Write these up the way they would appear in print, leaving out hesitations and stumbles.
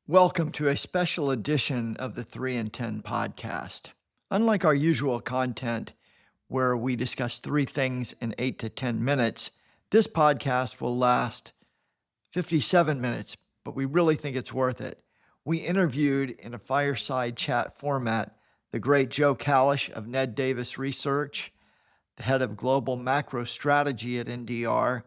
Welcome to a special edition of the 3 and 10 podcast. Unlike our usual content where we discuss three things in 8 to 10 minutes, this podcast will last 57 minutes, but we really think it's worth it. We interviewed in a fireside chat format the great Joe Kalish of Ned Davis Research, the head of Global Macro Strategy at NDR,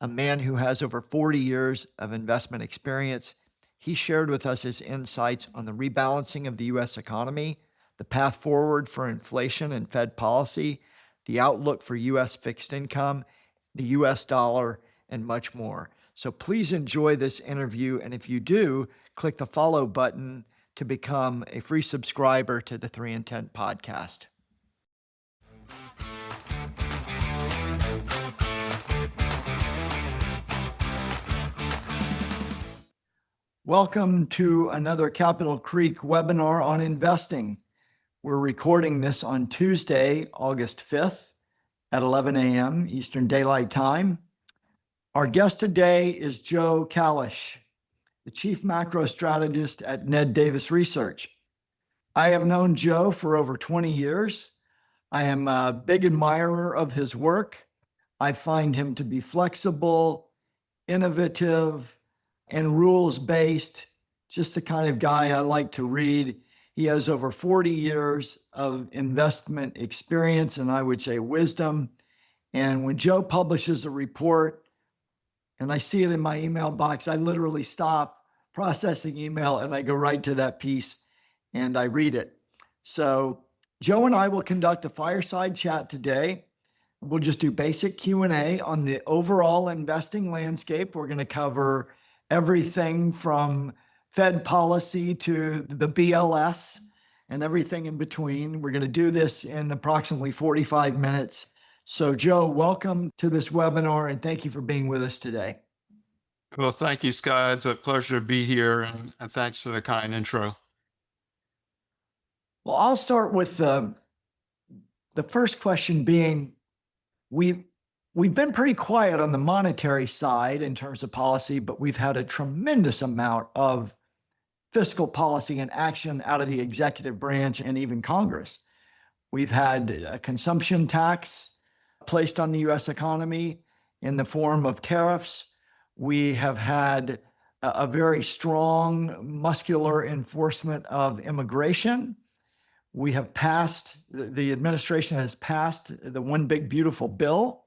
a man who has over 40 years of investment experience. He shared with us his insights on the rebalancing of the U.S. economy, the path forward for inflation and Fed policy, the outlook for U.S. fixed income, the U.S. dollar, and much more. So please enjoy this interview. And if you do, click the follow button to become a free subscriber to the 3 and 10 podcast. Welcome to another Capitol Creek webinar on investing. We're recording this on Tuesday, August 5th at 11 a.m. Eastern Daylight Time. Our guest today is Joe Kalish, the Chief Macro Strategist at Ned Davis Research. I have known Joe for over 20 years. I am a big admirer of his work. I find him to be flexible, innovative, and rules-based, just the kind of guy I like to read. He has over 40 years of investment experience and I would say wisdom. And when Joe publishes a report and I see it in my email box, I literally stop processing email and I go right to that piece and I read it. So Joe and I will conduct a fireside chat today. We'll just do basic Q&A on the overall investing landscape. We're going to cover everything from Fed policy to the BLS and everything in between. We're going to do this in approximately 45 minutes. So Joe, welcome to this webinar and thank you for being with us today. Well, thank you, Scott. It's a pleasure to be here and thanks for the kind intro. Well, I'll start with the first question being, We've been pretty quiet on the monetary side in terms of policy, but we've had a tremendous amount of fiscal policy and action out of the executive branch and even Congress. We've had a consumption tax placed on the U.S. economy in the form of tariffs. We have had a very strong, muscular enforcement of immigration. We have passed, the administration has passed the One Big Beautiful Bill.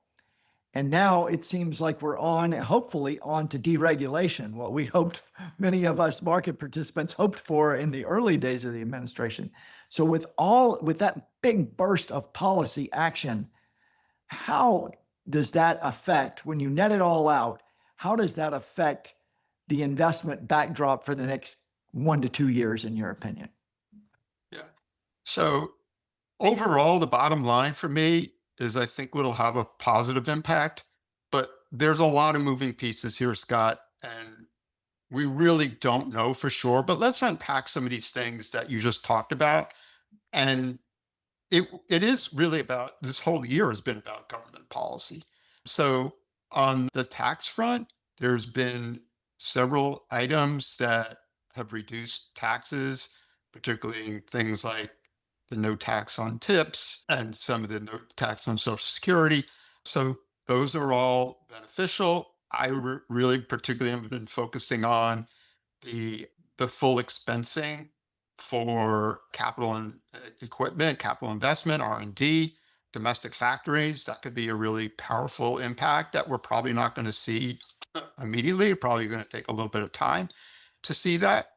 And now it seems like we're hopefully on to deregulation, what we hoped, many of us market participants hoped for in the early days of the administration. So with that big burst of policy action, how does that affect, when you net it all out, how does that affect the investment backdrop for the next 1 to 2 years, in your opinion? Yeah. So overall, the bottom line for me is I think it'll have a positive impact, but there's a lot of moving pieces here, Scott, and we really don't know for sure. But let's unpack some of these things that you just talked about. And it is really about, this whole year has been about government policy. So on the tax front, there's been several items that have reduced taxes, particularly things like the no tax on tips and some of the no tax on Social Security. So those are all beneficial. I really particularly have been focusing on the full expensing for capital and equipment, capital investment, R&D, domestic factories. That could be a really powerful impact that we're probably not going to see immediately. Probably going to take a little bit of time to see that.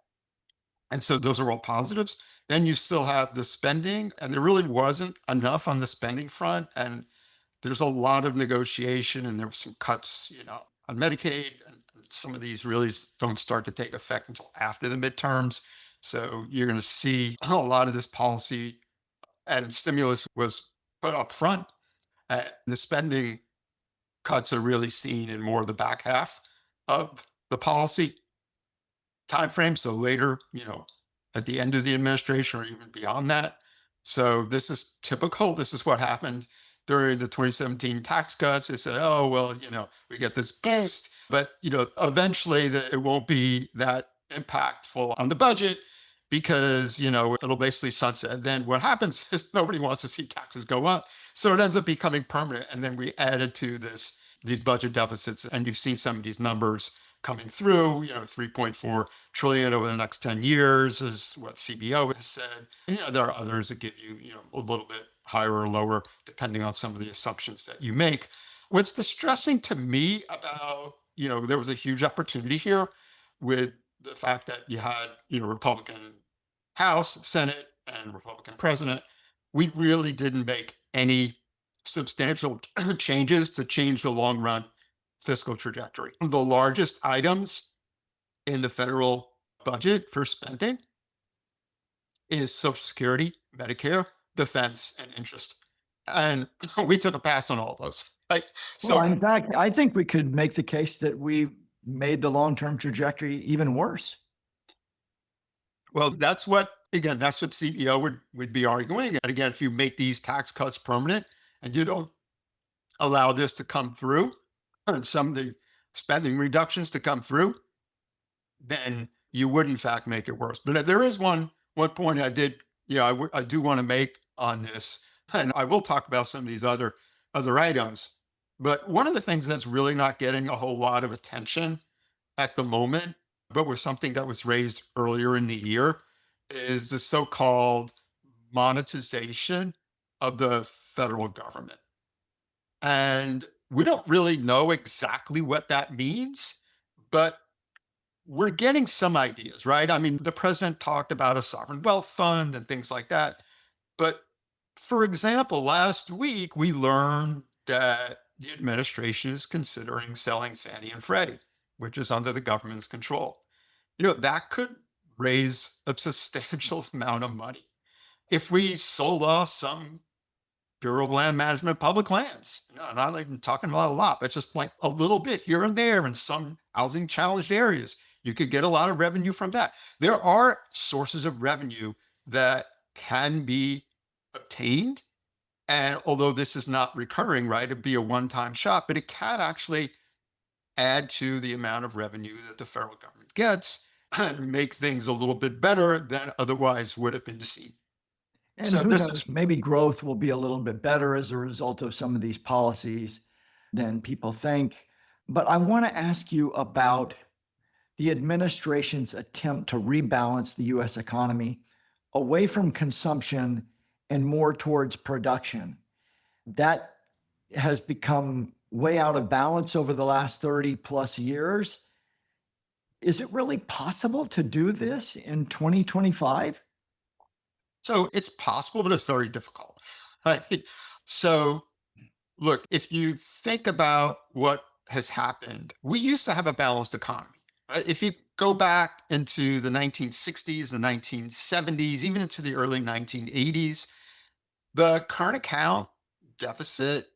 And so those are all positives. Then you still have the spending, and there really wasn't enough on the spending front. And there's a lot of negotiation, and there were some cuts, on Medicaid, and some of these really don't start to take effect until after the midterms. So you're going to see a lot of this policy and stimulus was put up front. The spending cuts are really seen in more of the back half of the policy timeframe. So later, at the end of the administration or even beyond that. So this is typical. This is what happened during the 2017 tax cuts. They said, oh, well, we get this boost, but, eventually it won't be that impactful on the budget because, it'll basically sunset. And then what happens is nobody wants to see taxes go up. So it ends up becoming permanent. And then we added to these budget deficits. And you've seen some of these numbers coming through, 3.4 trillion over the next 10 years is what CBO has said. And, there are others that give you, a little bit higher or lower, depending on some of the assumptions that you make. What's distressing to me about, there was a huge opportunity here with the fact that you had, Republican House, Senate, and Republican president. We really didn't make any substantial changes to change the long run fiscal trajectory. The largest items in the federal budget for spending is Social Security, Medicare, defense, and interest. And we took a pass on all of those. Right. Well, So, in fact, I think we could make the case that we made the long-term trajectory even worse. well, that's what CBO would be arguing. And again, if you make these tax cuts permanent and you don't allow this to come through and some of the spending reductions to come through, then you would in fact make it worse. But there is one point I do want to make on this, and I will talk about some of these other items. But one of the things that's really not getting a whole lot of attention at the moment, but was something that was raised earlier in the year, is the so-called monetization of the federal government. And we don't really know exactly what that means, but we're getting some ideas, right? I mean, the president talked about a sovereign wealth fund and things like that. But for example, last week we learned that the administration is considering selling Fannie and Freddie, which is under the government's control. That could raise a substantial amount of money. If we sold off some Bureau of Land Management public lands, not even talking about a lot, but just like a little bit here and there in some housing challenged areas, you could get a lot of revenue from that. There are sources of revenue that can be obtained. And although this is not recurring, right, it'd be a one-time shot, but it can actually add to the amount of revenue that the federal government gets and make things a little bit better than otherwise would have been seen. And So who this knows, is maybe growth will be a little bit better as a result of some of these policies than people think. But I want to ask you about the administration's attempt to rebalance the US economy away from consumption and more towards production. That has become way out of balance over the last 30 plus years. Is it really possible to do this in 2025? So it's possible, but it's very difficult. Right? So look, if you think about what has happened, we used to have a balanced economy. Right? If you go back into the 1960s, the 1970s, even into the early 1980s, the current account deficit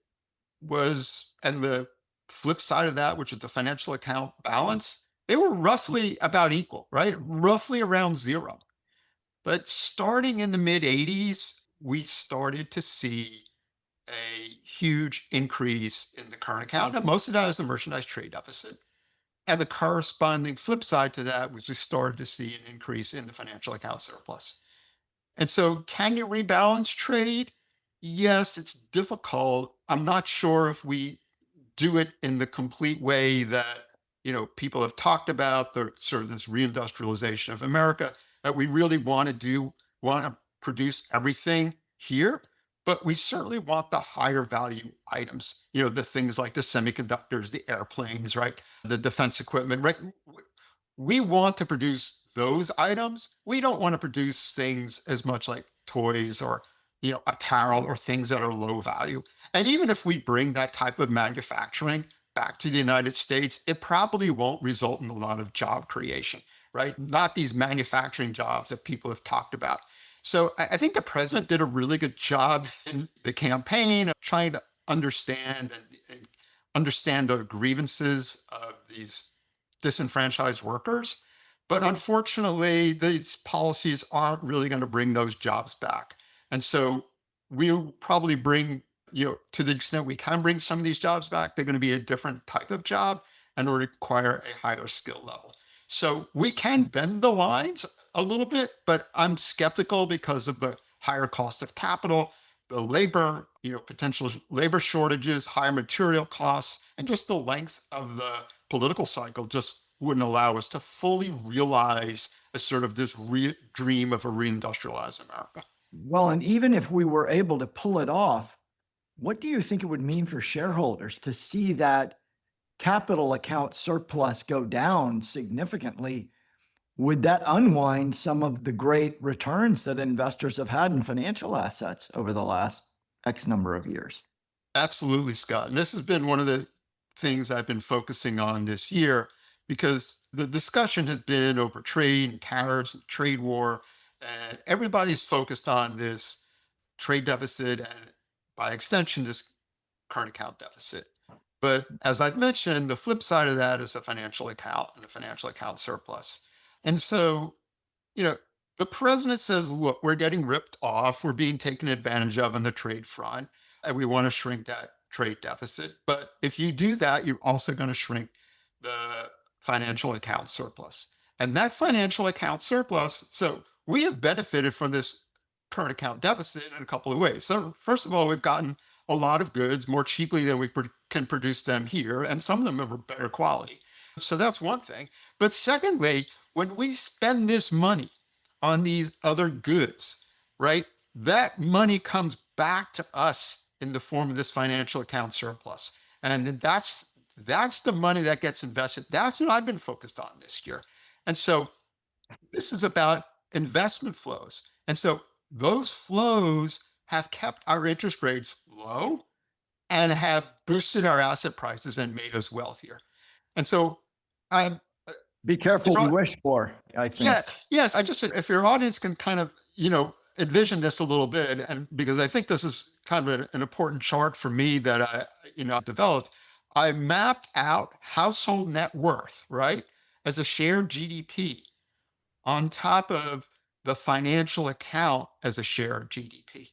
was, and the flip side of that, which is the financial account balance, they were roughly about equal, right? Roughly around zero. But starting in the mid 80s, we started to see a huge increase in the current account. And most of that is the merchandise trade deficit. And the corresponding flip side to that was we started to see an increase in the financial account surplus. And so, can you rebalance trade? Yes, it's difficult. I'm not sure if we do it in the complete way that people have talked about, the sort of this reindustrialization of America, that we really want to produce everything here, but we certainly want the higher value items, the things like the semiconductors, the airplanes, right, the defense equipment, right. We want to produce those items. We don't want to produce things as much like toys or apparel or things that are low value. And even if we bring that type of manufacturing back to the United States, it probably won't result in a lot of job creation, right? Not these manufacturing jobs that people have talked about. So I think the president did a really good job in the campaign of trying to and understand the grievances of these disenfranchised workers. But unfortunately, these policies aren't really going to bring those jobs back. And so we'll probably bring, to the extent we can bring some of these jobs back, they're going to be a different type of job and will require a higher skill level. So we can bend the lines a little bit, but I'm skeptical because of the higher cost of capital, the labor, potential labor shortages, higher material costs, and just the length of the political cycle just wouldn't allow us to fully realize a sort of this dream of a reindustrialized America. Well, and even if we were able to pull it off, what do you think it would mean for shareholders to see that capital account surplus go down significantly? Would that unwind some of the great returns that investors have had in financial assets over the last X number of years? Absolutely, Scott. And this has been one of the things I've been focusing on this year because the discussion has been over trade and tariffs and trade war, and everybody's focused on this trade deficit and by extension, this current account deficit. But as I've mentioned, the flip side of that is the financial account and the financial account surplus. And so, you know, the president says, look, we're getting ripped off. We're being taken advantage of on the trade front, and we want to shrink that trade deficit. But if you do that, you're also going to shrink the financial account surplus. And that financial account surplus, so we have benefited from this current account deficit in a couple of ways. So, first of all, we've gotten a lot of goods more cheaply than we can produce them here, and some of them are better quality. So, that's one thing. But secondly, when we spend this money on these other goods, right, that money comes back to us in the form of this financial account surplus. And that's the money that gets invested. That's what I've been focused on this year. And so this is about investment flows. And so those flows have kept our interest rates low and have boosted our asset prices and made us wealthier. And so I'm Be careful what you wish for, I think. yeah, yes. I just, if your audience can kind of, envision this a little bit, and because I think this is kind of an important chart for me that developed, I mapped out household net worth, right, as a share of GDP on top of the financial account as a share of GDP.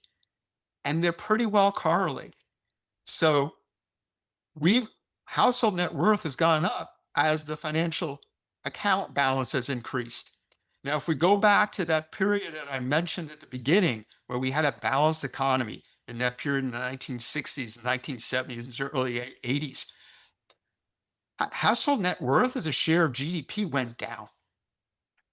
And they're pretty well correlated. So we've household net worth has gone up as the financial account balance has increased. Now, if we go back to that period that I mentioned at the beginning, where we had a balanced economy in that period in the 1960s, 1970s, and early 80s, household net worth as a share of GDP went down,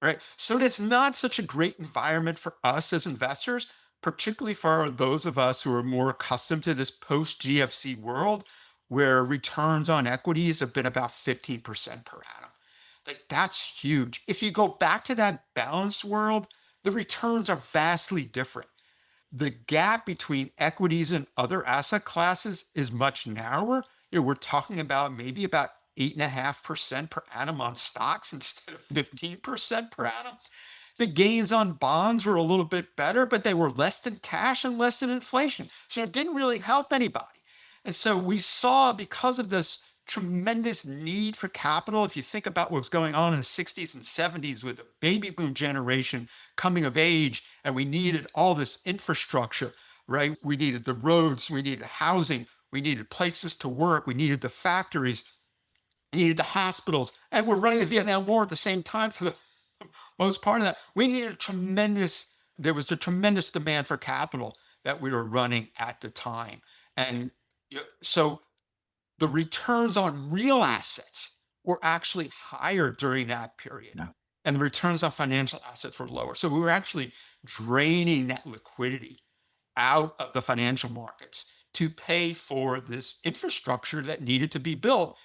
right? So it's not such a great environment for us as investors, particularly for those of us who are more accustomed to this post GFC world where returns on equities have been about 15% per annum. Like that's huge. If you go back to that balanced world, the returns are vastly different. The gap between equities and other asset classes is much narrower. We're talking about maybe about 8.5% per annum on stocks instead of 15% per annum. The gains on bonds were a little bit better, but they were less than cash and less than inflation. So it didn't really help anybody. And so we saw, because of this tremendous need for capital, if you think about what was going on in the 60s and 70s with the baby boom generation coming of age, and we needed all this infrastructure, right? We needed the roads, we needed housing, we needed places to work, we needed the factories, we needed the hospitals, and we're running the Vietnam War at the same time for the most part of that. There was a tremendous demand for capital that we were running at the time. And so the returns on real assets were actually higher during that period. No. And the returns on financial assets were lower. So we were actually draining that liquidity out of the financial markets to pay for this infrastructure that needed to be built.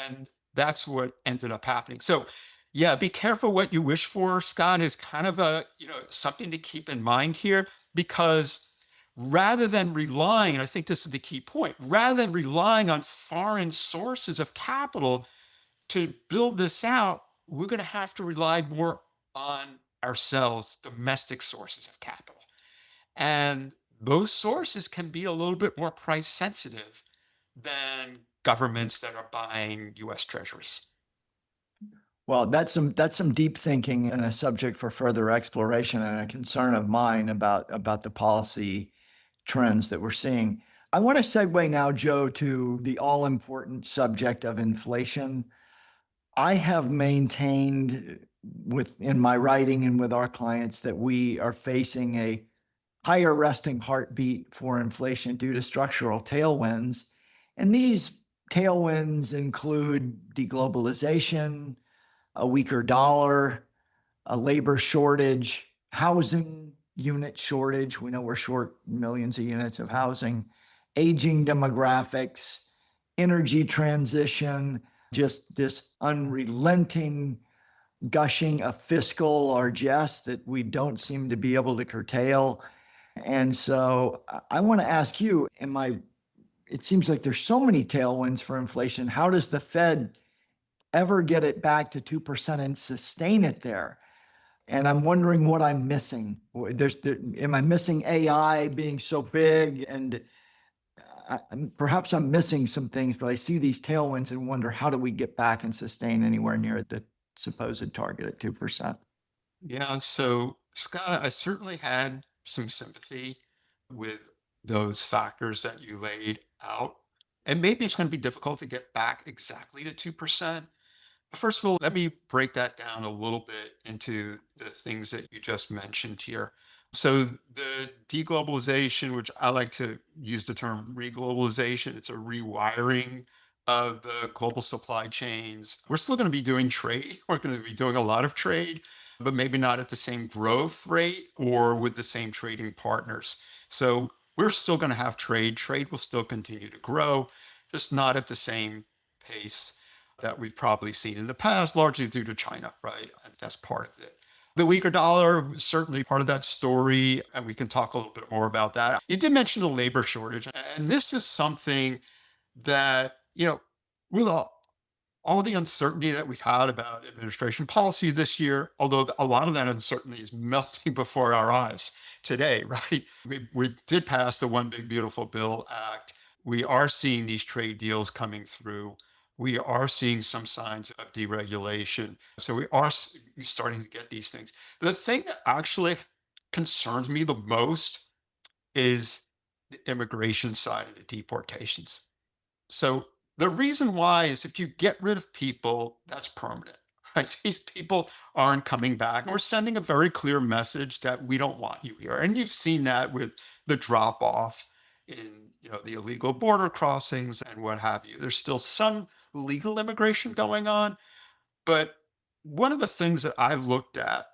And that's what ended up happening. So yeah, be careful what you wish for, Scott, is kind of something to keep in mind here, because rather than relying, and I think this is the key point, rather than relying on foreign sources of capital to build this out, we're going to have to rely more on ourselves, domestic sources of capital. And those sources can be a little bit more price sensitive than governments that are buying US treasuries. Well, that's some deep thinking and a subject for further exploration, and a concern of mine about the policy trends that we're seeing. I want to segue now, Joe, to the all-important subject of inflation. I have maintained in my writing and with our clients that we are facing a higher resting heartbeat for inflation due to structural tailwinds. And these tailwinds include deglobalization, a weaker dollar, a labor shortage, housing unit shortage. We know we're short millions of units of housing, aging demographics, energy transition, just this unrelenting gushing of fiscal largesse that we don't seem to be able to curtail. And so I want to ask you, it seems like there's so many tailwinds for inflation. How does the Fed ever get it back to 2% and sustain it there? And I'm wondering what I'm missing. Am I missing AI being so big? And perhaps I'm missing some things, but I see these tailwinds and wonder, how do we get back and sustain anywhere near the supposed target at 2%? Yeah. So, Scott, I certainly had some sympathy with those factors that you laid out. And maybe it's going to be difficult to get back exactly to 2%. First of all, let me break that down a little bit into the things that you just mentioned here. So, the deglobalization, which I like to use the term reglobalization, it's a rewiring of the global supply chains. We're still going to be doing trade. We're going to be doing a lot of trade, but maybe not at the same growth rate or with the same trading partners. So, we're still going to have trade. Trade will still continue to grow, just not at the same pace that we've probably seen in the past, largely due to China, right? And that's part of it. The weaker dollar is certainly part of that story, and we can talk a little bit more about that. You did mention the labor shortage, and this is something that, with all the uncertainty that we've had about administration policy this year, although a lot of that uncertainty is melting before our eyes today, right? We did pass the One Big Beautiful Bill Act. We are seeing these trade deals coming through. We are seeing some signs of deregulation. So we are starting to get these things. The thing that actually concerns me the most is the immigration side of the deportations. So the reason why is if you get rid of people, that's permanent, right? These people aren't coming back. And we're sending a very clear message that we don't want you here. And you've seen that with the drop off in, the illegal border crossings and what have you. There's still some legal immigration going on, but one of the things that I've looked at,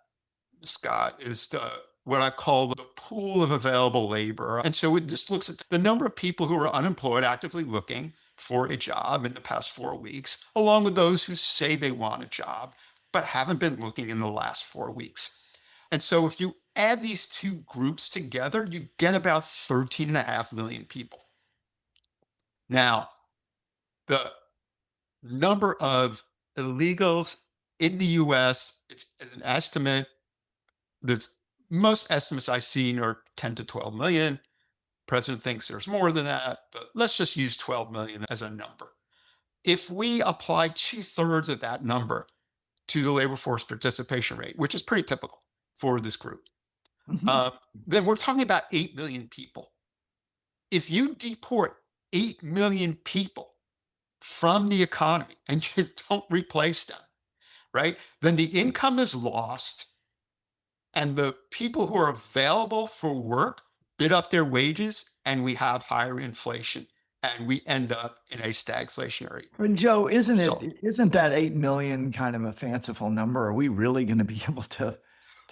Scott, is what I call the pool of available labor. And so it just looks at the number of people who are unemployed, actively looking for a job in the past 4 weeks, along with those who say they want a job, but haven't been looking in the last 4 weeks. And so if you add these two groups together, you get about 13.5 million people. Now, the number of illegals in the US, it's an estimate. There's most estimates I've seen are 10 to 12 million. President thinks there's more than that, but let's just use 12 million as a number. If we apply 2/3 of that number to the labor force participation rate, which is pretty typical for this group, Mhm. then we're talking about 8 million people. If you deport 8 million people from the economy and you don't replace them, right, then the income is lost and the people who are available for work bid up their wages and we have higher inflation and we end up in a stagflationary And Joe, result. isn't that 8 million kind of a fanciful number? Are we really going to be able to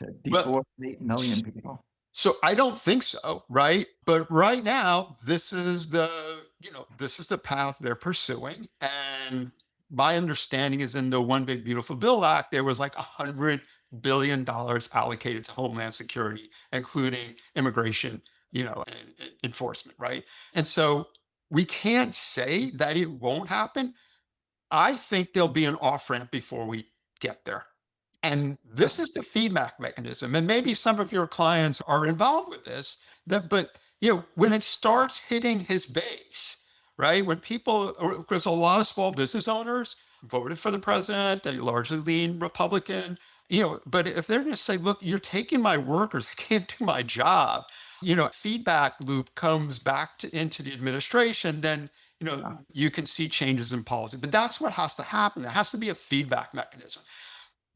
Well, deflate 8 million people? so I don't think so, right? But right now, this is the path they're pursuing. And my understanding is in the One Big Beautiful Bill Act, there was like $100 billion allocated to Homeland Security, including immigration, and enforcement, right? And so we can't say that it won't happen. I think there'll be an off ramp before we get there. And this is the feedback mechanism. And maybe some of your clients are involved with this, but when it starts hitting his base, right? When people, because a lot of small business owners voted for the president, they largely lean Republican, but if they're going to say, look, you're taking my workers, I can't do my job, feedback loop comes back into the administration, then you can see changes in policy, but that's what has to happen. There has to be a feedback mechanism.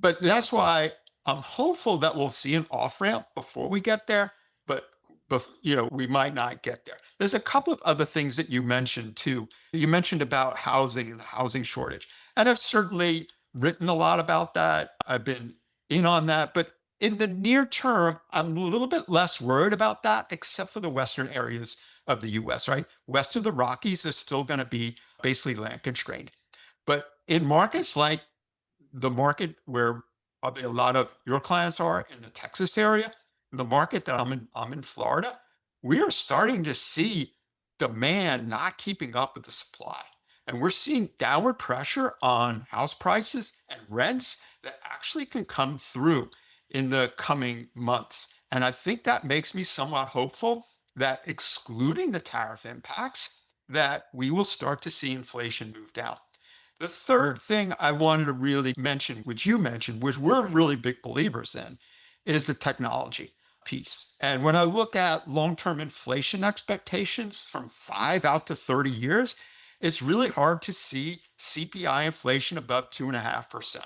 But that's why I'm hopeful that we'll see an off ramp before we get there. But we might not get there. There's a couple of other things that you mentioned too. You mentioned about housing and the housing shortage, and I've certainly written a lot about that. I've been in on that, but in the near term, I'm a little bit less worried about that, except for the western areas of the U.S. Right, west of the Rockies is still going to be basically land constrained, but in markets like the market where probably a lot of your clients are in the Texas area, the market that I'm in Florida, we are starting to see demand not keeping up with the supply. And we're seeing downward pressure on house prices and rents that actually can come through in the coming months. And I think that makes me somewhat hopeful that excluding the tariff impacts, that we will start to see inflation move down. The third thing I wanted to really mention, which you mentioned, which we're really big believers in, is the technology piece. And when I look at long-term inflation expectations from 5 out to 30 years, it's really hard to see CPI inflation above 2.5%.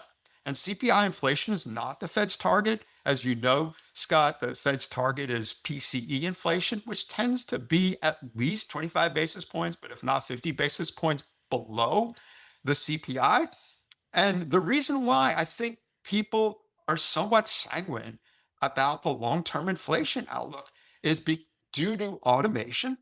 And CPI inflation is not the Fed's target. As you know, Scott, the Fed's target is PCE inflation, which tends to be at least 25 basis points, but if not 50 basis points below the CPI. And the reason why I think people are somewhat sanguine about the long-term inflation outlook is due to automation,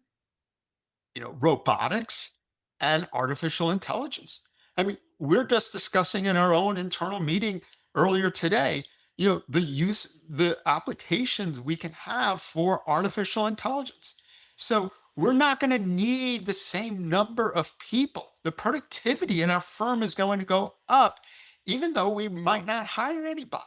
robotics, and artificial intelligence. I mean, we're just discussing in our own internal meeting earlier today, the applications we can have for artificial intelligence. So we're not going to need the same number of people. The productivity in our firm is going to go up, even though we might not hire anybody.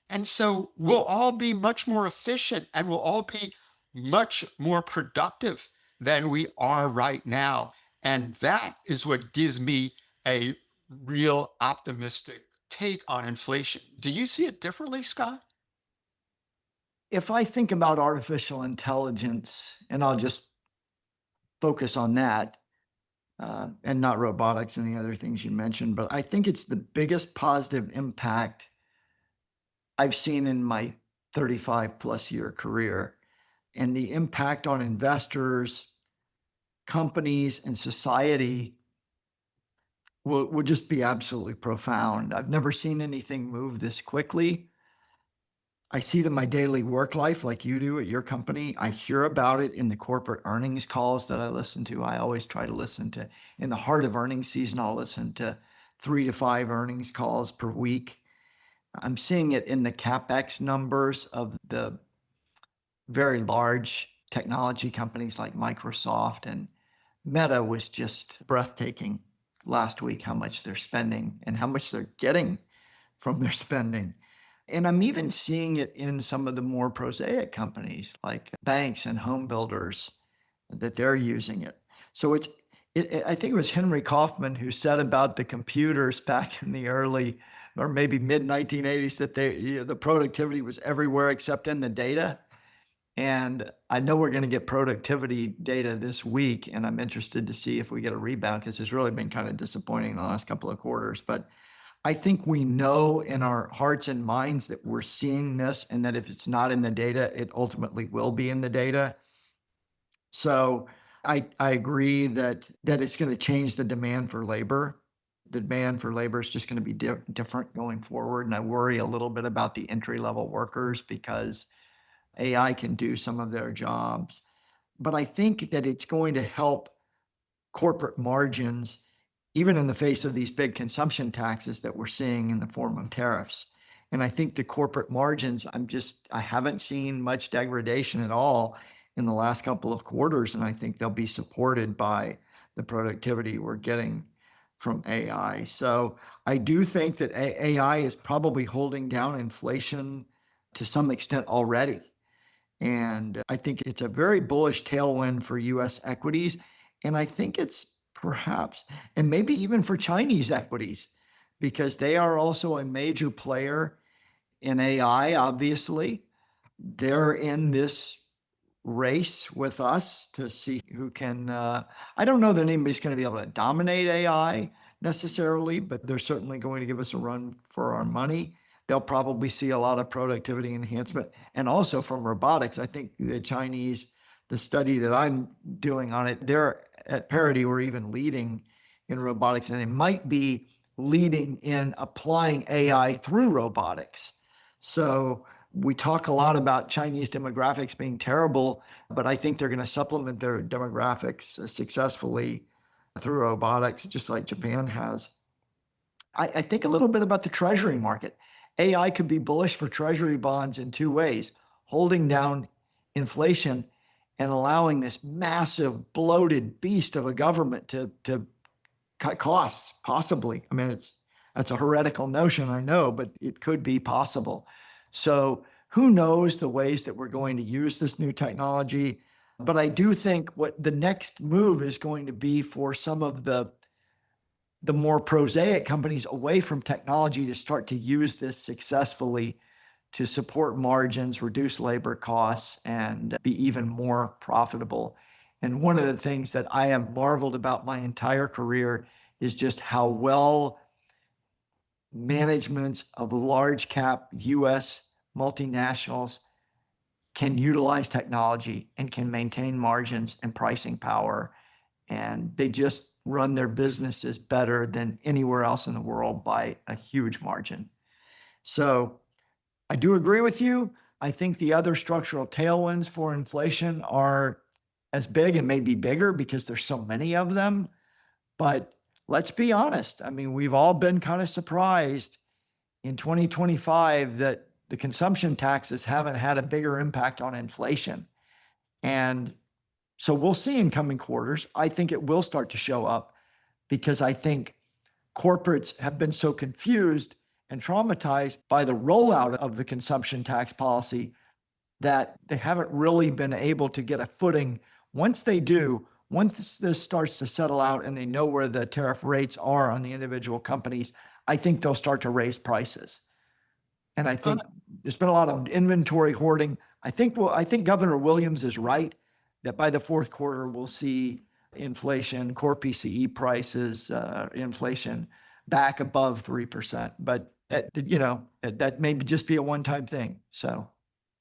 And so we'll all be much more efficient and we'll all be much more productive than we are right now. And that is what gives me a real optimistic take on inflation. Do you see it differently, Scott? If I think about artificial intelligence, and I'll just focus on that, and not robotics and the other things you mentioned, but I think it's the biggest positive impact I've seen in my 35 plus year career. And the impact on investors, companies, and society will just be absolutely profound. I've never seen anything move this quickly. I see it in my daily work life like you do at your company. I hear about it in the corporate earnings calls that I listen to. I always try to listen to, in the heart of earnings season, I'll listen to 3 to 5 earnings calls per week. I'm seeing it in the CapEx numbers of the very large technology companies like Microsoft, and Meta was just breathtaking last week, how much they're spending and how much they're getting from their spending. And I'm even seeing it in some of the more prosaic companies like banks and home builders, that they're using it. So I think it was Henry Kaufman who said about the computers back in the early or maybe mid 1980s that the productivity was everywhere except in the data. And I know we're going to get productivity data this week, and I'm interested to see if we get a rebound, because it's really been kind of disappointing in the last couple of quarters. But I think we know in our hearts and minds that we're seeing this, and that if it's not in the data, it ultimately will be in the data. So I agree that it's going to change the demand for labor. The demand for labor is just going to be different going forward. And I worry a little bit about the entry-level workers, because AI can do some of their jobs. But I think that it's going to help corporate margins, even in the face of these big consumption taxes that we're seeing in the form of tariffs. And I think the corporate margins, I haven't seen much degradation at all in the last couple of quarters. And I think they'll be supported by the productivity we're getting from AI. So I do think that AI is probably holding down inflation to some extent already. And I think it's a very bullish tailwind for US equities. And I think it's perhaps, and maybe even for Chinese equities, because they are also a major player in AI, obviously. They're in this race with us to see who can. I don't know that anybody's going to be able to dominate AI necessarily, but they're certainly going to give us a run for our money. They'll probably see a lot of productivity enhancement. And also from robotics, I think the Chinese, the study that I'm doing on it, they're at parity or even leading in robotics, and they might be leading in applying AI through robotics. So we talk a lot about Chinese demographics being terrible, but I think they're going to supplement their demographics successfully through robotics, just like Japan has. I think a little bit about the Treasury market. AI could be bullish for Treasury bonds in two ways: holding down inflation and allowing this massive bloated beast of a government to cut costs, possibly. I mean, that's a heretical notion, I know, but it could be possible. So who knows the ways that we're going to use this new technology? But I do think what the next move is going to be for some of the more prosaic companies away from technology to start to use this successfully to support margins, reduce labor costs, and be even more profitable. And one of the things that I have marveled about my entire career is just how well managements of large cap US multinationals can utilize technology and can maintain margins and pricing power. And they just run their businesses better than anywhere else in the world by a huge margin. So I do agree with you. I think the other structural tailwinds for inflation are as big and maybe bigger because there's so many of them. But let's be honest. I mean, we've all been kind of surprised in 2025 that the consumption taxes haven't had a bigger impact on inflation. And so we'll see in coming quarters. I think it will start to show up because I think corporates have been so confused and traumatized by the rollout of the consumption tax policy that they haven't really been able to get a footing. Once they do, once this starts to settle out and they know where the tariff rates are on the individual companies, I think they'll start to raise prices. And I think there's been a lot of inventory hoarding. I think Governor Williams is right that by the fourth quarter, we'll see inflation, core PCE prices, inflation back above 3%. But that may just be a one-time thing. So,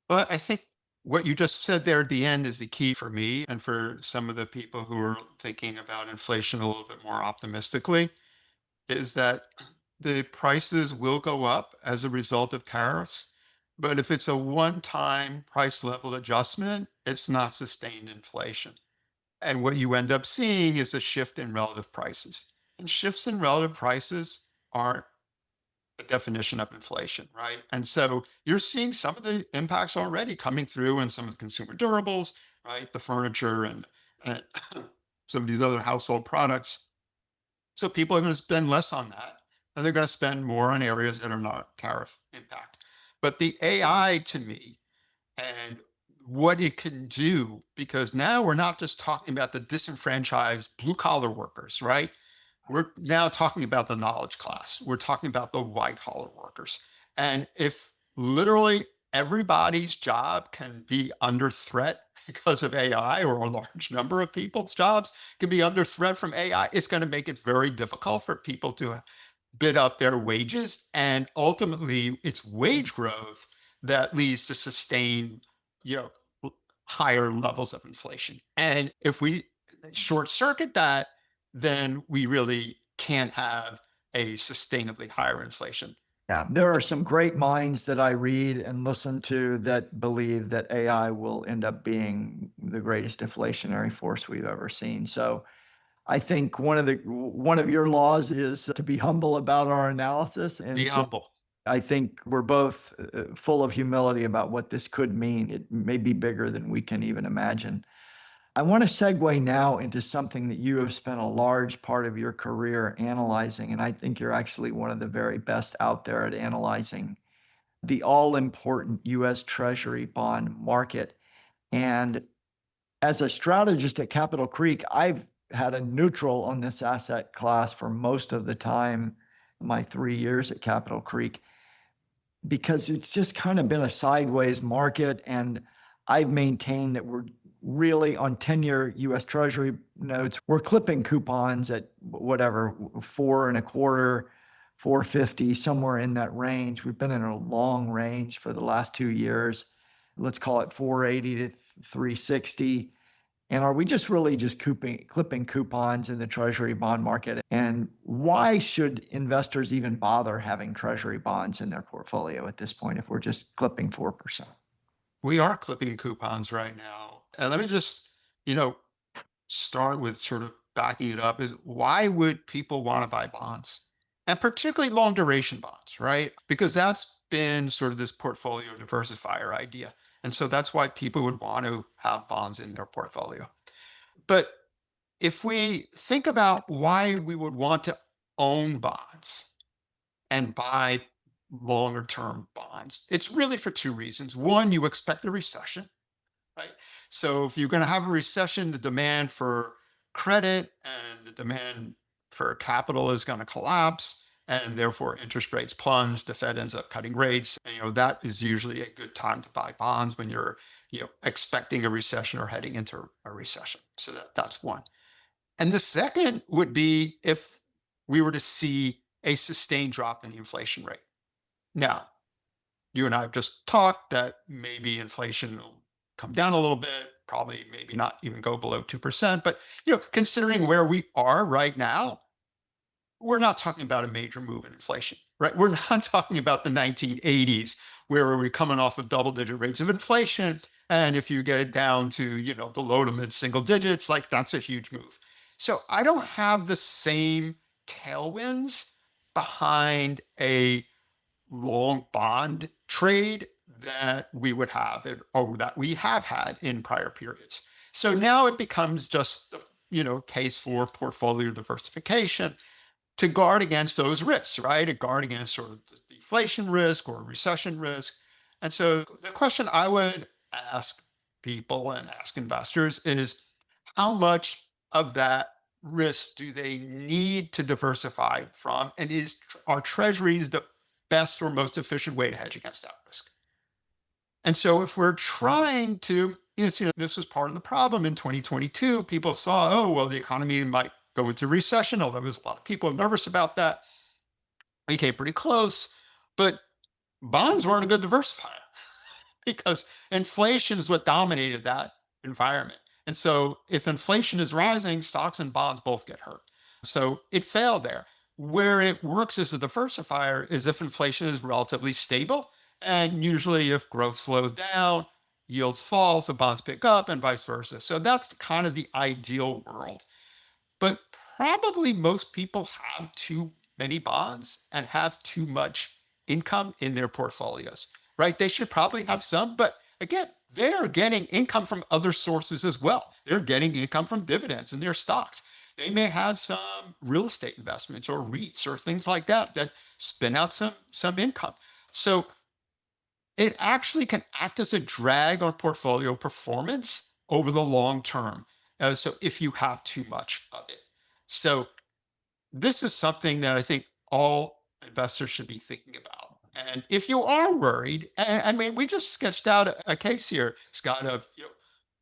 Well, I think what you just said there at the end is the key for me and for some of the people who are thinking about inflation a little bit more optimistically, is that the prices will go up as a result of tariffs. But if it's a one-time price level adjustment, it's not sustained inflation. And what you end up seeing is a shift in relative prices. And shifts in relative prices aren't the definition of inflation, right? And so you're seeing some of the impacts already coming through in some of the consumer durables, right? The furniture and some of these other household products. So people are going to spend less on that, and they're going to spend more on areas that are not tariff impact. But the AI to me and what it can do, because now we're not just talking about the disenfranchised blue collar workers, right? We're now talking about the knowledge class. We're talking about the white collar workers. And if literally everybody's job can be under threat because of AI, or a large number of people's jobs can be under threat from AI, it's going to make it very difficult for people to bid up their wages. And ultimately, it's wage growth that leads to sustained, you know, higher levels of inflation. And if we short circuit that, then we really can't have a sustainably higher inflation. yeah, there are some great minds that I read and listen to that believe that AI will end up being the greatest deflationary force we've ever seen. So I think one of your laws is to be humble about our analysis. And Be so humble. I think we're both full of humility about what this could mean. It may be bigger than we can even imagine. I want to segue now into something that you have spent a large part of your career analyzing, and I think you're actually one of the very best out there at analyzing the all-important US Treasury bond market. And as a strategist at Capitol Creek, I've had a neutral on this asset class for most of the time, my 3 years at Capitol Creek, because it's just kind of been a sideways market. And I've maintained that we're really on 10-year US Treasury notes, we're clipping coupons at whatever, 4.25, 450, somewhere in that range. We've been in a long range for the last 2 years. Let's call it 480 to 360. And are we just really just clipping coupons in the Treasury bond market? And why should investors even bother having Treasury bonds in their portfolio at this point if we're just clipping 4%? We are clipping coupons right now. And let me just, you know, start with sort of backing it up is why would people want to buy bonds? And particularly long duration bonds, right? Because that's been sort of this portfolio diversifier idea. And so that's why people would want to have bonds in their portfolio. But if we think about why we would want to own bonds and buy longer term bonds, it's really for two reasons. One, you expect a recession, right? So if you're going to have a recession, the demand for credit and the demand for capital is going to collapse, and therefore interest rates plunge. The Fed ends up cutting rates. And, that is usually a good time to buy bonds when you're, expecting a recession or heading into a recession. So that's one. And the second would be if we were to see a sustained drop in the inflation rate. Now, you and I have just talked that maybe inflation will come down a little bit, probably maybe not even go below 2%. But, considering where we are right now, we're not talking about a major move in inflation, right? We're not talking about the 1980s where we're coming off of double-digit rates of inflation. And if you get it down to, the low to mid single digits, like that's a huge move. So I don't have the same tailwinds behind a long bond trade that we would have or that we have had in prior periods. So now it becomes just case for portfolio diversification to guard against those risks, right? To guard against sort of the deflation risk or recession risk. And so the question I would ask people and ask investors is how much of that risk do they need to diversify from? And are treasuries the best or most efficient way to hedge against that risk? And so if we're trying to, this was part of the problem in 2022. People saw, oh, well, the economy might go into recession, although there's a lot of people nervous about that. We came pretty close, but bonds weren't a good diversifier because inflation is what dominated that environment. And so if inflation is rising, stocks and bonds both get hurt. So it failed there. Where it works as a diversifier is if inflation is relatively stable. And usually if growth slows down, yields fall, so bonds pick up and vice versa. So that's kind of the ideal world. But probably most people have too many bonds and have too much income in their portfolios, right? They should probably have some, but again, they're getting income from other sources as well. They're getting income from dividends in their stocks. They may have some real estate investments or REITs or things like that spin out some income. So it actually can act as a drag on portfolio performance over the long term. So if you have too much of it. So this is something that I think all investors should be thinking about. And if you are worried, and I mean, we just sketched out a case here, Scott, of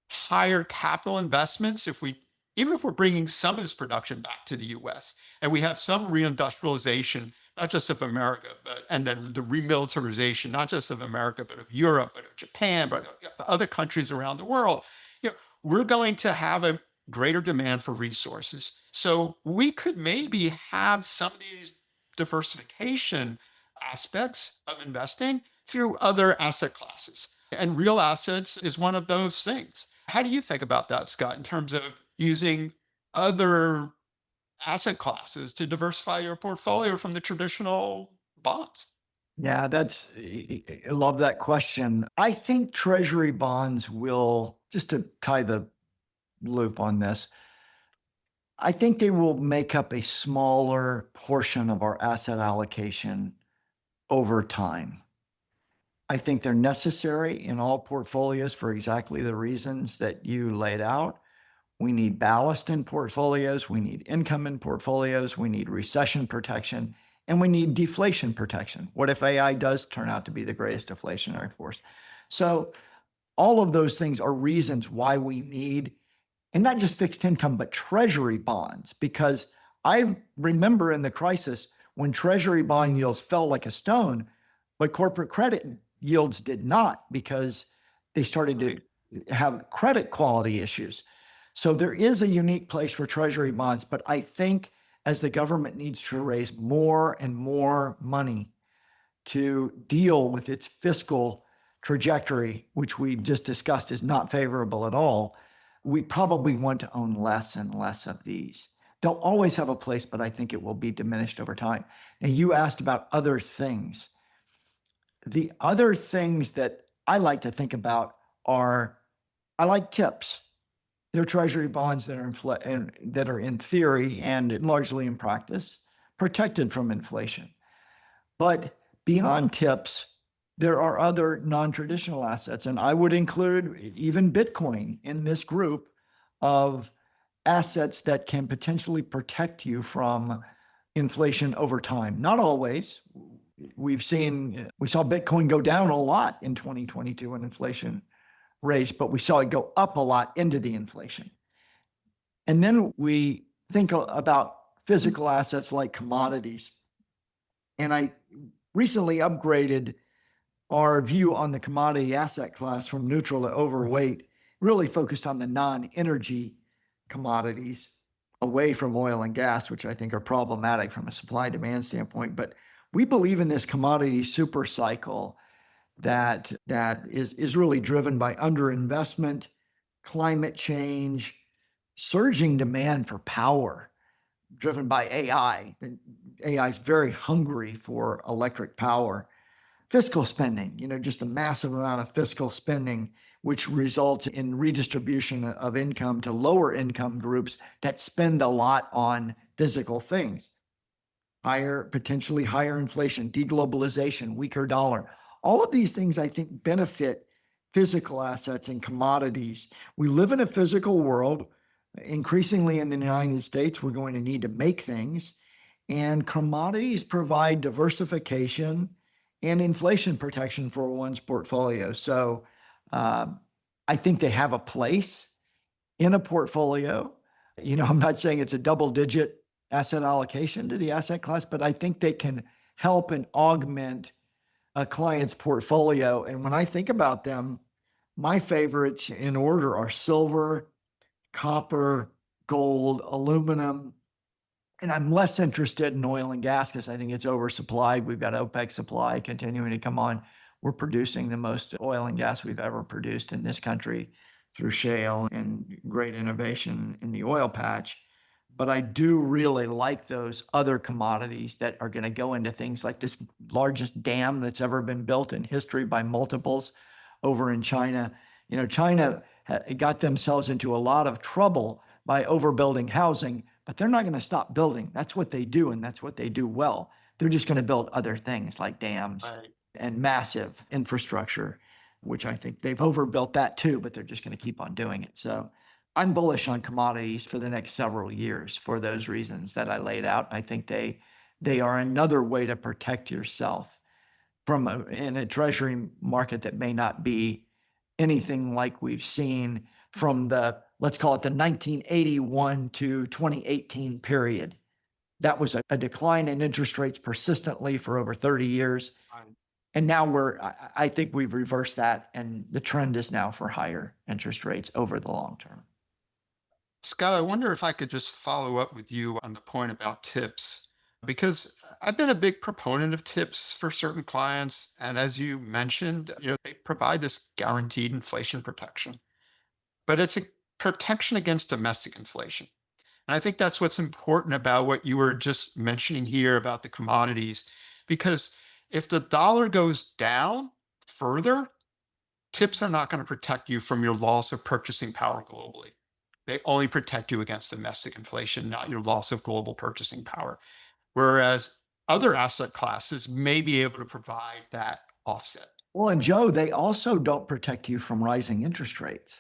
higher capital investments. Even if we're bringing some of this production back to the U.S. and we have some reindustrialization, not just of America, and then the remilitarization, not just of America, but of Europe, but of Japan, but of other countries around the world, we're going to have a greater demand for resources. So we could maybe have some of these diversification aspects of investing through other asset classes. And real assets is one of those things. How do you think about that, Scott, in terms of using other asset classes to diversify your portfolio from the traditional bonds? Yeah, I love that question. I think Treasury bonds will, just to tie the loop on this, I think they will make up a smaller portion of our asset allocation over time. I think they're necessary in all portfolios for exactly the reasons that you laid out. We need ballast in portfolios. We need income in portfolios. We need recession protection, and we need deflation protection. What if AI does turn out to be the greatest deflationary force? So All of those things are reasons why we need, and not just fixed income, but treasury bonds. Because I remember in the crisis when treasury bond yields fell like a stone, but corporate credit yields did not, because they started to have credit quality issues. So there is a unique place for treasury bonds, but I think as the government needs to raise more and more money to deal with its fiscal trajectory, which we just discussed is not favorable at all, we probably want to own less and less of these. They'll always have a place, but I think it will be diminished over time. And you asked about other things. The other things that I like to think about are, I like tips. They're treasury bonds that are in theory and largely in practice protected from inflation. But beyond tips, there are other non-traditional assets, and I would include even Bitcoin in this group of assets that can potentially protect you from inflation over time. Not always. We saw Bitcoin go down a lot in 2022 when inflation raised, but we saw it go up a lot into the inflation. And then we think about physical assets like commodities. And I recently upgraded our view on the commodity asset class from neutral to overweight, really focused on the non-energy commodities, away from oil and gas, which I think are problematic from a supply-demand standpoint. But we believe in this commodity super cycle that is really driven by underinvestment, climate change, surging demand for power, driven by AI. AI is very hungry for electric power. Fiscal spending, just a massive amount of fiscal spending, which results in redistribution of income to lower income groups that spend a lot on physical things. Potentially higher inflation, deglobalization, weaker dollar. All of these things, I think, benefit physical assets and commodities. We live in a physical world. Increasingly in the United States, we're going to need to make things, and commodities provide diversification and inflation protection for one's portfolio. So I think they have a place in a portfolio. I'm not saying it's a double-digit asset allocation to the asset class, but I think they can help and augment a client's portfolio. And when I think about them, my favorites in order are silver, copper, gold, aluminum, and I'm less interested in oil and gas because I think it's oversupplied. We've got OPEC supply continuing to come on. We're producing the most oil and gas we've ever produced in this country through shale and great innovation in the oil patch. But I do really like those other commodities that are going to go into things like this largest dam that's ever been built in history by multiples over in China. China got themselves into a lot of trouble by overbuilding housing, but they're not going to stop building. That's what they do, and that's what they do well. They're just going to build other things like dams and massive infrastructure, which I think they've overbuilt that too, but they're just going to keep on doing it. So I'm bullish on commodities for the next several years for those reasons that I laid out. I think they are another way to protect yourself in a treasury market that may not be anything like we've seen from let's call it the 1981 to 2018 period. That was a decline in interest rates persistently for over 30 years. And now I think we've reversed that, and the trend is now for higher interest rates over the long term. Scott, I wonder if I could just follow up with you on the point about tips, because I've been a big proponent of tips for certain clients. And as you mentioned, they provide this guaranteed inflation protection, but it's a protection against domestic inflation. And I think that's what's important about what you were just mentioning here about the commodities, because if the dollar goes down further, tips are not going to protect you from your loss of purchasing power globally. They only protect you against domestic inflation, not your loss of global purchasing power. Whereas other asset classes may be able to provide that offset. Well, and Joe, they also don't protect you from rising interest rates.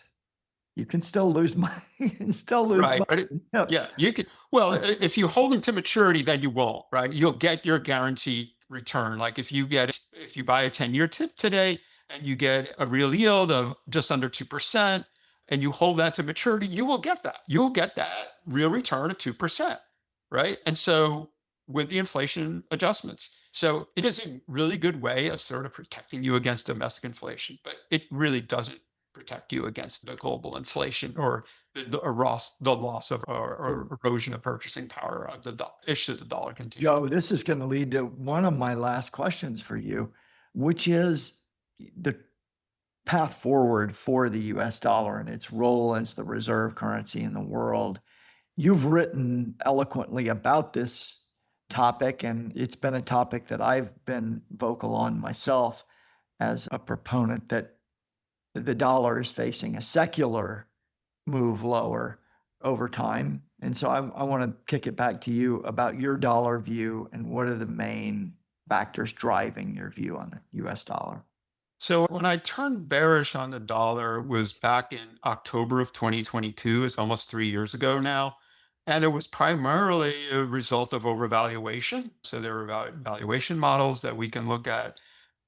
You can still lose money. You can still lose Right. money. But yeah, you could. Well, if you hold them to maturity, then you won't. Right. You'll get your guaranteed return. Like if you buy a 10-year tip today and you get a real yield of just under 2%, and you hold that to maturity, you will get that. You'll get that real return of 2%, right? And so with the inflation adjustments. So it is a really good way of sort of protecting you against domestic inflation, but it really doesn't protect you against the global inflation or the loss of or erosion of purchasing power of the issue the dollar continues. Joe, this is going to lead to one of my last questions for you, which is the path forward for the US dollar and its role as the reserve currency in the world. You've written eloquently about this topic, and it's been a topic that I've been vocal on myself as a proponent that the dollar is facing a secular move lower over time. And so I want to kick it back to you about your dollar view and what are the main factors driving your view on the US dollar. So when I turned bearish on the dollar was back in October of 2022. It's almost 3 years ago now. And it was primarily a result of overvaluation. So there were valuation models that we can look at.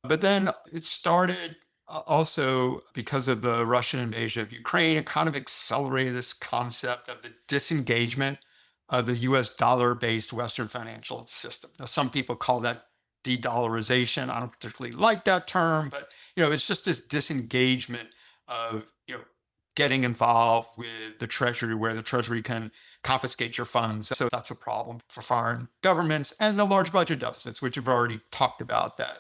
But then it started also because of the Russian invasion of Ukraine. It kind of accelerated this concept of the disengagement of the US dollar-based Western financial system. Now, some people call that de-dollarization. I don't particularly like that term, but it's just this disengagement of getting involved with the Treasury, where the Treasury can confiscate your funds. So that's a problem for foreign governments, and the large budget deficits, which you've already talked about, that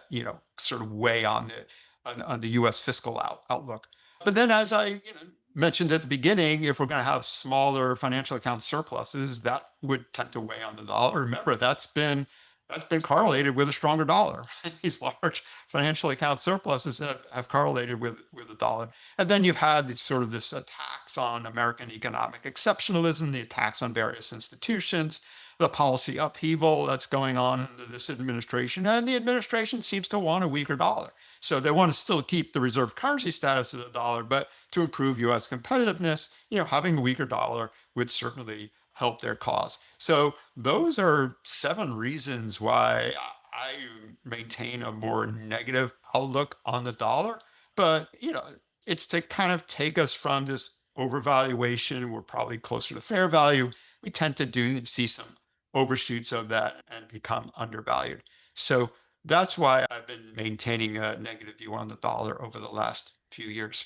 sort of weigh on the U.S. fiscal outlook. But then, as I mentioned at the beginning, if we're going to have smaller financial account surpluses, that would tend to weigh on the dollar. Remember, that's been correlated with a stronger dollar. These large financial account surpluses have correlated with the dollar. And then you've had this attacks on American economic exceptionalism, the attacks on various institutions, the policy upheaval that's going on under this administration. And the administration seems to want a weaker dollar. So they want to still keep the reserve currency status of the dollar, but to improve U.S. competitiveness, having a weaker dollar would certainly help their cause. So those are 7 reasons why I maintain a more negative outlook on the dollar. But, it's to kind of take us from this overvaluation. We're probably closer to fair value. We tend to see some overshoots of that and become undervalued. So that's why I've been maintaining a negative view on the dollar over the last few years.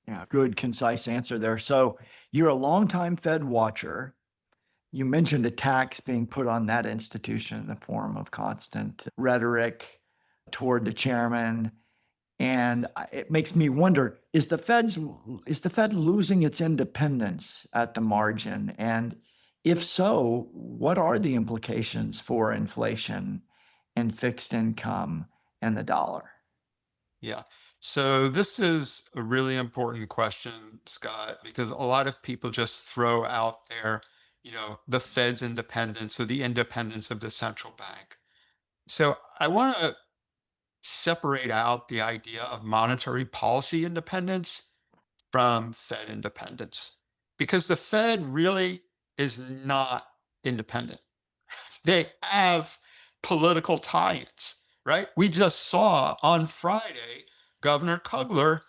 Yeah, good, concise answer there. So you're a longtime Fed watcher. You mentioned attacks being put on that institution in the form of constant rhetoric toward the chairman. And it makes me wonder, is the Fed losing its independence at the margin? And if so, what are the implications for inflation and fixed income and the dollar? Yeah. So this is a really important question, Scott, because a lot of people just throw out there, the Fed's independence or the independence of the central bank. So I want to separate out the idea of monetary policy independence from Fed independence, because the Fed really is not independent. They have political tie-ins, right? We just saw on Friday, Governor Kugler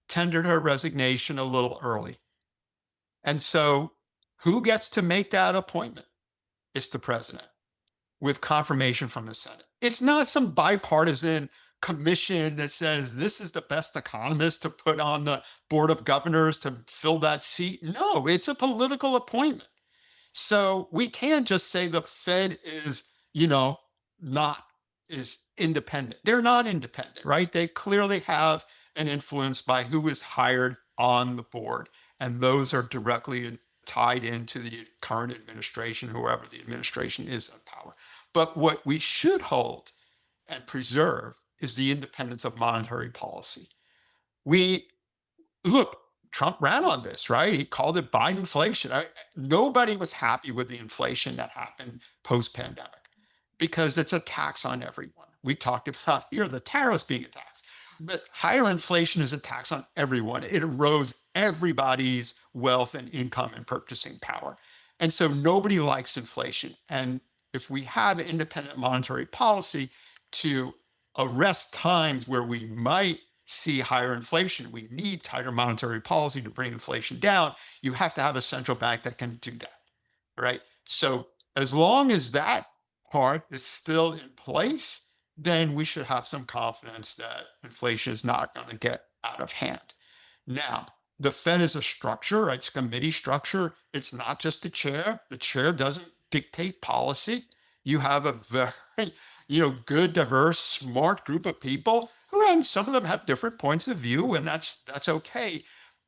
tendered her resignation a little early. And so who gets to make that appointment? It's the president, with confirmation from the Senate. It's not some bipartisan commission that says this is the best economist to put on the board of governors to fill that seat. No, it's a political appointment. So we can't just say the Fed is, not is independent. They're not independent, right? They clearly have an influence by who is hired on the board. And those are directly tied into the current administration, whoever the administration is in power. But what we should hold and preserve is the independence of monetary policy. Look, Trump ran on this, right? He called it Biden inflation. Nobody was happy with the inflation that happened post-pandemic because it's a tax on everyone. We talked about here the tariffs being a tax, but higher inflation is a tax on everyone. It erodes everybody's wealth and income and purchasing power. And so nobody likes inflation. And if we have independent monetary policy to arrest times where we might see higher inflation. We need tighter monetary policy to bring inflation down. You have to have a central bank that can do that, right? So as long as that part is still in place, then we should have some confidence that inflation is not going to get out of hand. Now, the Fed is a structure, right? It's a committee structure. It's not just the chair. The chair doesn't dictate policy. You have a very, good, diverse, smart group of people who, and some of them have different points of view, and that's okay.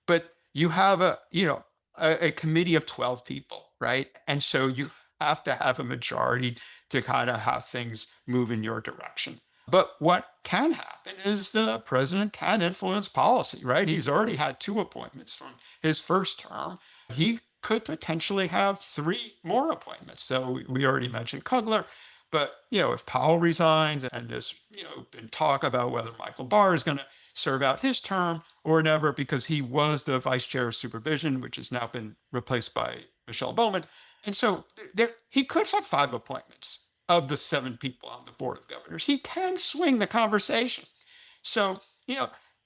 But you have a committee of 12 people, right? And so you have to have a majority to kind of have things move in your direction. But what can happen is the president can influence policy, right? He's already had 2 appointments from his first term. He could potentially have 3 more appointments. So we already mentioned Kugler. But, if Powell resigns and there's, been talk about whether Michael Barr is going to serve out his term or never, because he was the vice chair of supervision, which has now been replaced by Michelle Bowman. And so he could have 5 appointments of the 7 people on the board of governors. He can swing the conversation. So,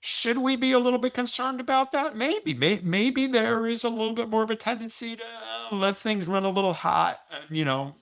should we be a little bit concerned about that? Maybe there is a little bit more of a tendency to let things run a little hot and,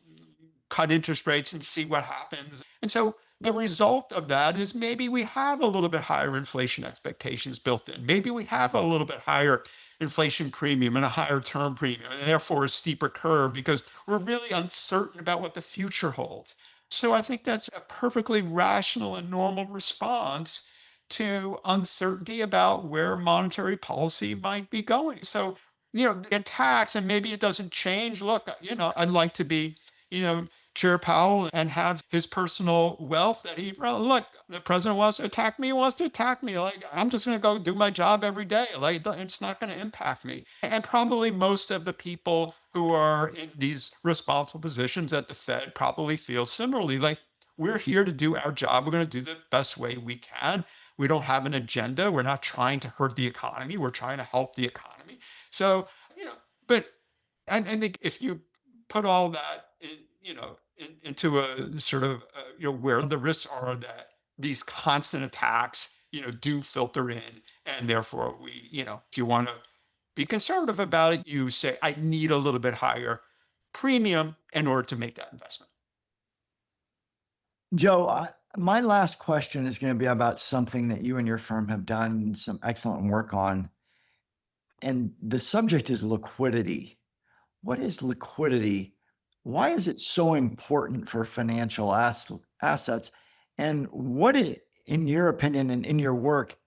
cut interest rates and see what happens. And so the result of that is maybe we have a little bit higher inflation expectations built in. Maybe we have a little bit higher inflation premium and a higher term premium, and therefore a steeper curve because we're really uncertain about what the future holds. So I think that's a perfectly rational and normal response to uncertainty about where monetary policy might be going. So, get taxed and maybe it doesn't change. Look, I'd like to be, Chair Powell and have his personal wealth that look, the president wants to attack me, he wants to attack me. Like, I'm just going to go do my job every day. Like, it's not going to impact me. And probably most of the people who are in these responsible positions at the Fed probably feel similarly. Like, we're here to do our job. We're going to do the best way we can. We don't have an agenda. We're not trying to hurt the economy. We're trying to help the economy. So, but I think if you put all that into a sort of, where the risks are that these constant attacks, do filter in. And therefore if you want to be conservative about it, you say, I need a little bit higher premium in order to make that investment. Joe, my last question is going to be about something that you and your firm have done some excellent work on. And the subject is liquidity. What is liquidity? Why is it so important for financial assets? And what, in your opinion and in your work,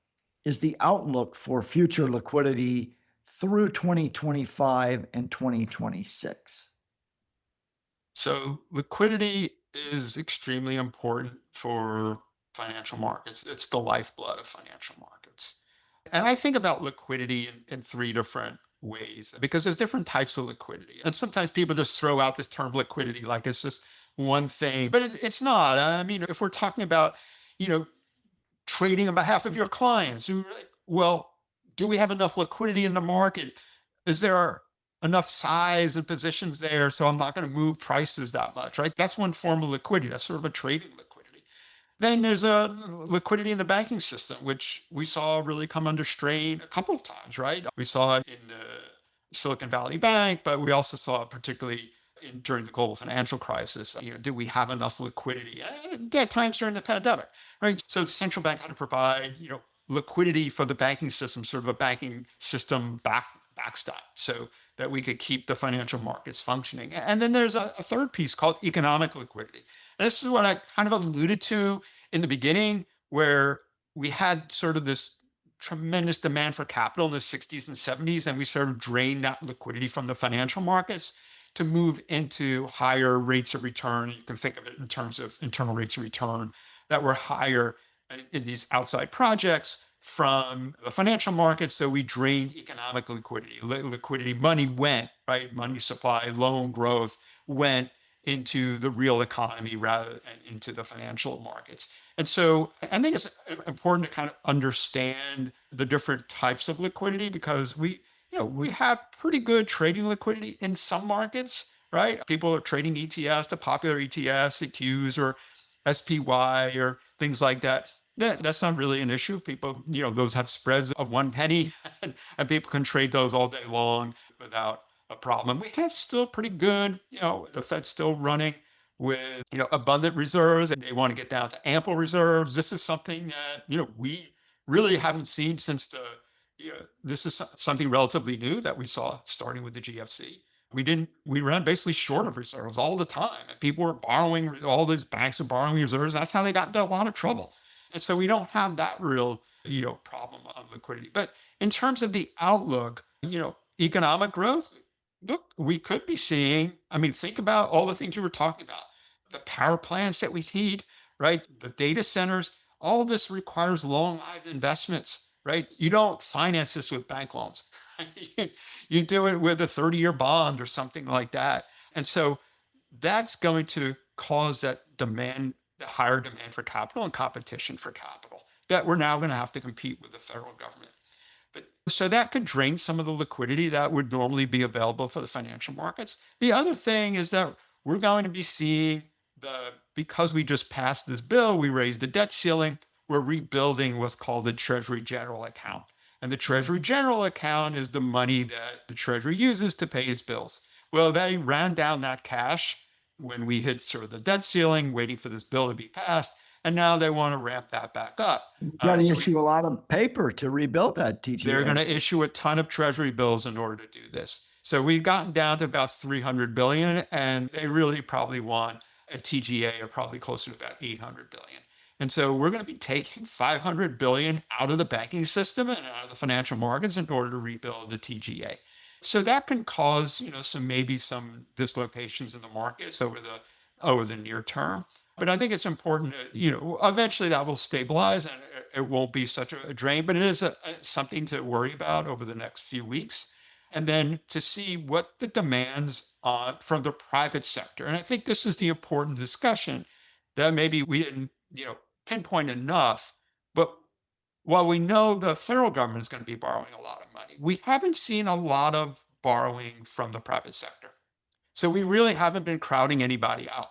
is the outlook for future liquidity through 2025 and 2026? So liquidity is extremely important for financial markets. It's the lifeblood of financial markets. And I think about liquidity in 3 different ways because there's different types of liquidity. And sometimes people just throw out this term liquidity like it's just one thing, but it's not. I mean, if we're talking about, trading on behalf of your clients, well, do we have enough liquidity in the market? Is there enough size and positions there so I'm not going to move prices that much, right? That's one form of liquidity. That's sort of a trading liquidity. Then there's a liquidity in the banking system, which we saw really come under strain a couple of times, right? We saw it in the Silicon Valley Bank, but we also saw it particularly during the global financial crisis. Do we have enough liquidity? At times during the pandemic, right? So the central bank had to provide, liquidity for the banking system, sort of a banking system backstop, so that we could keep the financial markets functioning. And then there's a third piece called economic liquidity. And this is what I kind of alluded to in the beginning, where we had sort of this tremendous demand for capital in the 60s and 70s, and we sort of drained that liquidity from the financial markets to move into higher rates of return. You can think of it in terms of internal rates of return that were higher in these outside projects from the financial markets. So we drained economic liquidity. Money went, right? Money supply, loan growth went into the real economy rather than into the financial markets. And so I think it's important to kind of understand the different types of liquidity because we have pretty good trading liquidity in some markets, right? People are trading ETFs, the popular ETFs, the Qs or SPY or things like that. That's not really an issue. People, those have spreads of 1 penny and people can trade those all day long without a problem. We have still pretty good, the Fed's still running with, abundant reserves and they want to get down to ample reserves. This is something that, we really haven't seen since this is something relatively new that we saw starting with the GFC. We ran basically short of reserves all the time. And people were borrowing, all these banks are borrowing reserves. That's how they got into a lot of trouble. And so we don't have that real, problem on liquidity. But in terms of the outlook, economic growth, look, we could be seeing, think about all the things you were talking about, the power plants that we need, right? The data centers, all of this requires long-lived investments, right? You don't finance this with bank loans. You do it with a 30-year bond or something like that. And so that's going to cause that demand, the higher demand for capital and competition for capital that we're now going to have to compete with the federal government. But so that could drain some of the liquidity that would normally be available for the financial markets. The other thing is that we're going to be seeing because we just passed this bill, we raised the debt ceiling, we're rebuilding what's called the Treasury General Account. And the Treasury General Account is the money that the Treasury uses to pay its bills. Well, they ran down that cash when we hit sort of the debt ceiling, waiting for this bill to be passed. And now they want to ramp that back up. You got to issue a lot of paper to rebuild that TGA. They're going to issue a ton of Treasury bills in order to do this. So we've gotten down to about 300 billion, and they really probably want a TGA of probably closer to about 800 billion. And so we're going to be taking 500 billion out of the banking system and out of the financial markets in order to rebuild the TGA. So that can cause, some dislocations in the markets over the near term. But I think it's important to, eventually that will stabilize and it won't be such a drain, but it is something to worry about over the next few weeks. And then to see what the demands are from the private sector. And I think this is the important discussion that maybe we didn't, pinpoint enough. But while we know the federal government is going to be borrowing a lot of money, we haven't seen a lot of borrowing from the private sector. So we really haven't been crowding anybody out.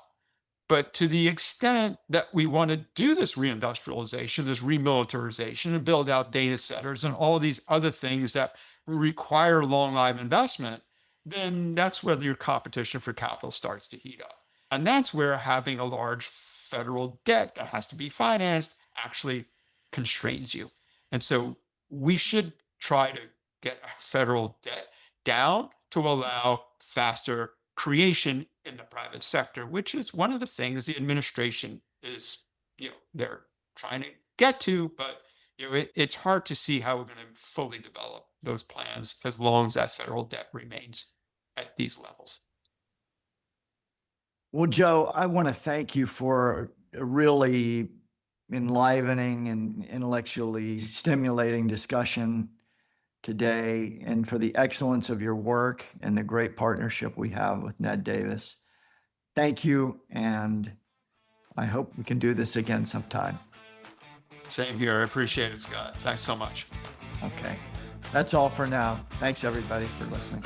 But to the extent that we want to do this reindustrialization, this remilitarization, and build out data centers and all these other things that require long-lived investment, then that's where your competition for capital starts to heat up. And that's where having a large federal debt that has to be financed actually constrains you. And so we should try to get federal debt down to allow faster creation in the private sector, which is one of the things the administration is, they're trying to get to, but it's hard to see how we're going to fully develop those plans as long as that federal debt remains at these levels. Well, Joe, I want to thank you for a really enlivening and intellectually stimulating discussion today, and for the excellence of your work and the great partnership we have with Ned Davis. Thank you, and I hope we can do this again sometime. Same here. I appreciate it, Scott. Thanks so much. Okay. That's all for now. Thanks, everybody, for listening.